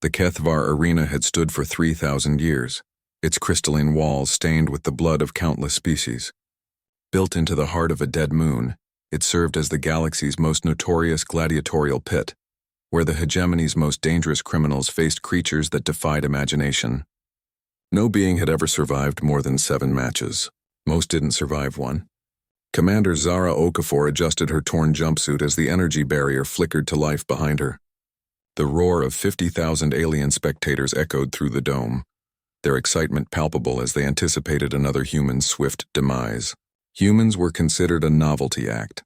The Kthvar arena had stood for 3,000 years, its crystalline walls stained with the blood of countless species. Built into the heart of a dead moon, it served as the galaxy's most notorious gladiatorial pit, where the hegemony's most dangerous criminals faced creatures that defied imagination. No being had ever survived more than 7 matches. Most didn't survive one. Commander Zara Okafor adjusted her torn jumpsuit as the energy barrier flickered to life behind her. The roar of 50,000 alien spectators echoed through the dome, their excitement palpable as they anticipated another human's swift demise. Humans were considered a novelty act,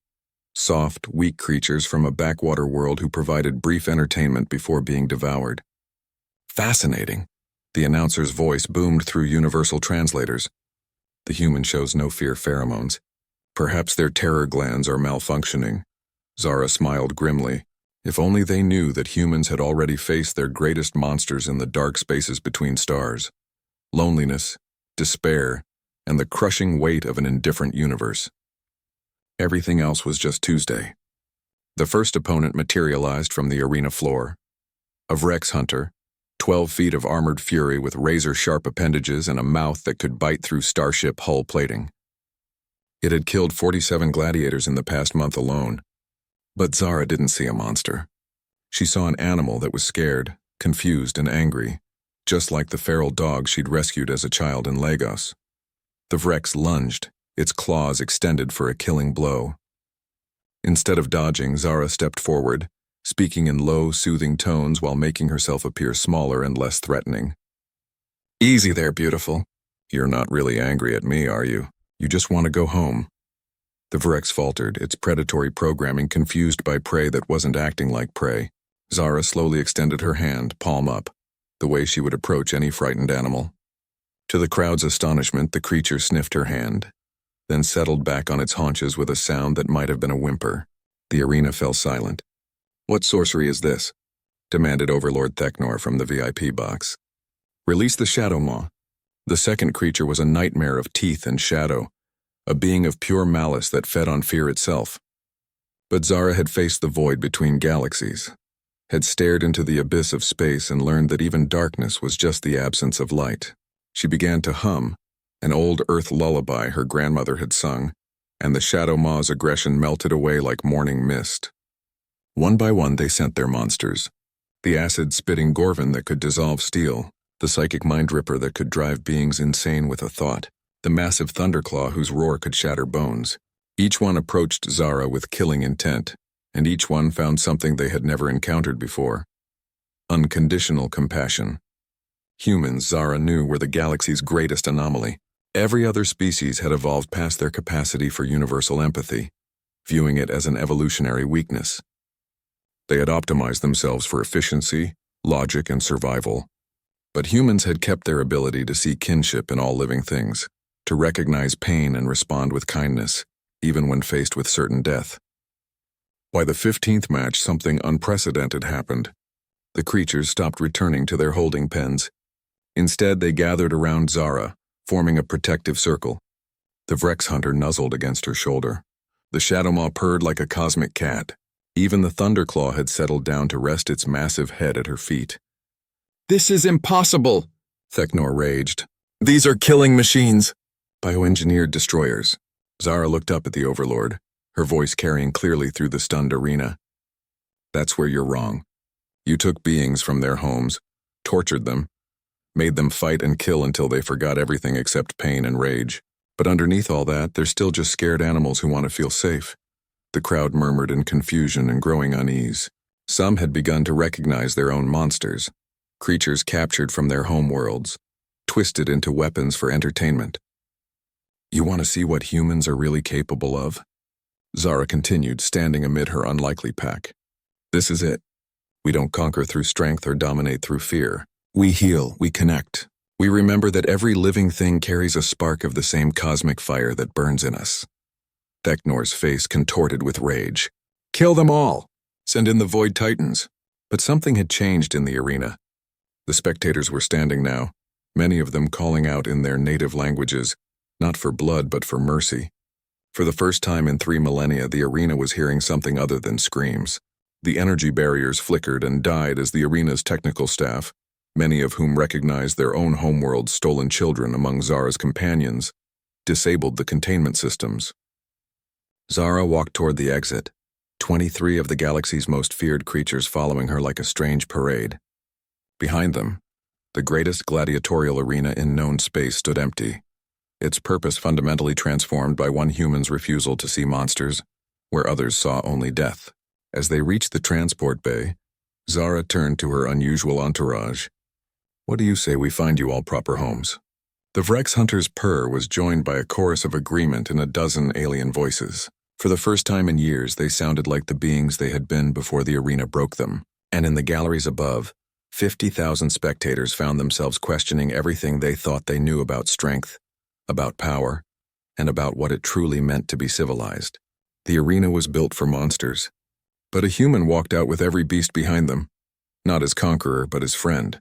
soft, weak creatures from a backwater world who provided brief entertainment before being devoured. Fascinating, the announcer's voice boomed through universal translators. The human shows no fear pheromones. Perhaps their terror glands are malfunctioning. Zara smiled grimly. If only they knew that humans had already faced their greatest monsters in the dark spaces between stars. Loneliness, despair, and the crushing weight of an indifferent universe. Everything else was just Tuesday. The first opponent materialized from the arena floor. A Vrex hunter, 12 feet of armored fury with razor-sharp appendages and a mouth that could bite through starship hull plating. It had killed 47 gladiators in the past month alone. But Zara didn't see a monster. She saw an animal that was scared, confused, and angry, just like the feral dog she'd rescued as a child in Lagos. The Vrex lunged, its claws extended for a killing blow. Instead of dodging, Zara stepped forward, speaking in low, soothing tones while making herself appear smaller and less threatening. "Easy there, beautiful. You're not really angry at me, are you? You just want to go home." The Vrex faltered, its predatory programming confused by prey that wasn't acting like prey. Zara slowly extended her hand, palm up, the way she would approach any frightened animal. To the crowd's astonishment, the creature sniffed her hand, then settled back on its haunches with a sound that might have been a whimper. The arena fell silent. "What sorcery is this?" demanded Overlord Kthvar from the VIP box. "Release the Shadow Maw." The second creature was a nightmare of teeth and shadow, a being of pure malice that fed on fear itself. But Zara had faced the void between galaxies, had stared into the abyss of space and learned that even darkness was just the absence of light. She began to hum, an old Earth lullaby her grandmother had sung, and the Shadow Maw's aggression melted away like morning mist. One by one they sent their monsters. The acid-spitting Gorvin that could dissolve steel, the psychic mind-ripper that could drive beings insane with a thought, the massive thunderclaw whose roar could shatter bones. Each one approached Zara with killing intent, and each one found something they had never encountered before. Unconditional compassion. Humans, Zara knew, were the galaxy's greatest anomaly. Every other species had evolved past their capacity for universal empathy, viewing it as an evolutionary weakness. They had optimized themselves for efficiency, logic, and survival. But humans had kept their ability to see kinship in all living things, to recognize pain and respond with kindness, even when faced with certain death. By the 15th match, something unprecedented happened. The creatures stopped returning to their holding pens. Instead, they gathered around Zara, forming a protective circle. The Vrex hunter nuzzled against her shoulder. The Shadow Maw purred like a cosmic cat. Even the Thunderclaw had settled down to rest its massive head at her feet. "This is impossible!" Kthvar raged. "These are killing machines!" "Bioengineered destroyers." Zara looked up at the Overlord, her voice carrying clearly through the stunned arena. "That's where you're wrong. You took beings from their homes, tortured them, made them fight and kill until they forgot everything except pain and rage. But underneath all that, they're still just scared animals who want to feel safe." The crowd murmured in confusion and growing unease. Some had begun to recognize their own monsters, creatures captured from their home worlds, twisted into weapons for entertainment. "You want to see what humans are really capable of?" Zara continued, standing amid her unlikely pack. "This is it. We don't conquer through strength or dominate through fear. We heal, we connect. We remember that every living thing carries a spark of the same cosmic fire that burns in us." Kthvar's face contorted with rage. "Kill them all! Send in the Void Titans!" But something had changed in the arena. The spectators were standing now, many of them calling out in their native languages, not for blood but for mercy. For the first time in 3 millennia, the arena was hearing something other than screams. The energy barriers flickered and died as the arena's technical staff, many of whom recognized their own homeworld's stolen children among Zara's companions, disabled the containment systems. Zara walked toward the exit, 23 of the galaxy's most feared creatures following her like a strange parade. Behind them, the greatest gladiatorial arena in known space stood empty, its purpose fundamentally transformed by one human's refusal to see monsters, where others saw only death. As they reached the transport bay, Zara turned to her unusual entourage. "What do you say we find you all proper homes?" The Vrex hunter's purr was joined by a chorus of agreement in a dozen alien voices. For the first time in years, they sounded like the beings they had been before the arena broke them. And in the galleries above, 50,000 spectators found themselves questioning everything they thought they knew about strength, about power, and about what it truly meant to be civilized. The arena was built for monsters, but a human walked out with every beast behind them, not as conqueror but as friend.